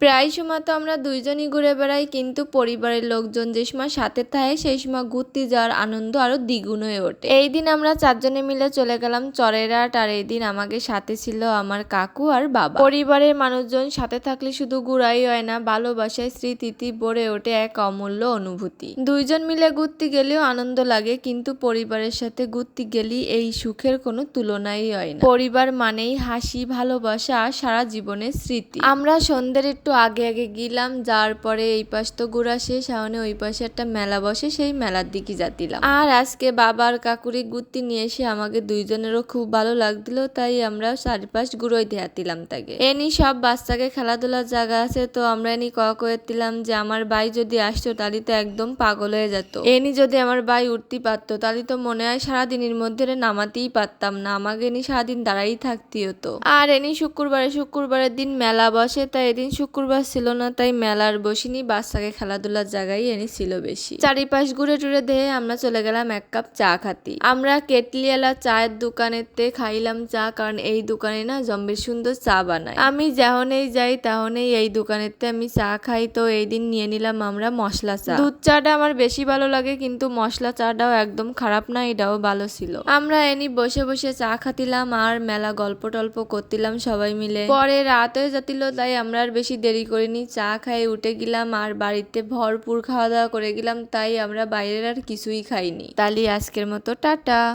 প্রায় সময় তো আমরা দুইজনই ঘুরে বেড়াই, কিন্তু পরিবারের লোকজন যে সময় সাথে থাকে সেই সময় ঘুরতে যাওয়ার আনন্দ আরো দ্বিগুণ হয়ে ওঠে। এই দিন আমরা চারজনে মিলে চলে গেলাম চরেরহাট, আর এই দিন আমাকে সাথে ছিল আমার কাকু আর বাবা। পরিবারের মানুষজন সাথে থাকলে শুধু ঘুরাই হয় না, ভালোবাসায় স্মৃতিতে ভরে ওঠে এক অমূল্য অনুভূতি। দুইজন মিলে ঘুরতে গেলেও আনন্দ লাগে, কিন্তু পরিবারের সাথে ঘুরতে গেলে এই সুখের কোনো তুলনাই হয় না। পরিবার মানেই হাসি, ভালোবাসা আর সারা জীবনের স্মৃতি। আমরা সন্ধ্যের একটু আগে আগে গেলাম, যার পরে এই পাশ তো ঘোরা শেষ, এখন ওই পাশে একটা মেলা বসে, সেই মেলার দিকে যাচ্ছিলাম। আর আজকে বাবার কাকুরি ঘুরতে নিয়ে এসে আমাকে দুইজনেরও খুব ভালো লাগছিল, তাই আমরা চারিপাশ ঘুরোই দেখাতিলাম তাকে। এনি সব বাচ্চাকে খেলাধুলার জায়গা আছে, তো আমরা এনি কয়েছিলাম যে আমার ভাই যদি আসতো তাহলে তো একদম পাগল হয়ে যেত। এনি যদি আমার ভাই উঠতে পারতো তাহলে তো মনে হয় সারাদিনের মধ্যে নামাতেই পারতাম না, আমাকে এনি সারাদিন দাঁড়াই থাকতে হতো। আর এনি শুক্রবারের দিন মেলা বসে, তাই এদিন শুক্রবার ছিল না, তাই মেলার বসিনি, বাচ্চাকে খেলাধুলার জায়গায় এনে ছিল বেশি। চারিপাশ ঘুরে টুরে দেহে আমরা চলে গেলাম এক কাপ চা খাতি। আমরা কেটলিওয়ালা চায়ের দোকানেতে খাইলাম চা, কারণ এই দোকানে না জম্বের সুন্দর চা বানায়। আমি যখনই যাই তখনই এই দোকানেতে আমি চা খাই, তো এই দিন নিয়ে নিলাম আমরা মশলা চা। দুধ চাটা আমার বেশি ভালো লাগে, কিন্তু মশলা চাটাও একদম খারাপ না, এটাও ভালো ছিল। আমরা এনি বসে বসে চা খাতিলাম আর মেলা গল্প টল্প করতিলাম সবাই মিলে। পরে রাত হয়ে যাচ্ছিল, তাই আমরা আর বেশি দেরি করিনি, চা খাই উঠে গেলাম আর বাড়িতে ভরপুর খাওয়া দাওয়া করে গেলাম, তাই আমরা বাইরের আর কিছুই খাইনি। তাহলে আজকের মতো টাটা।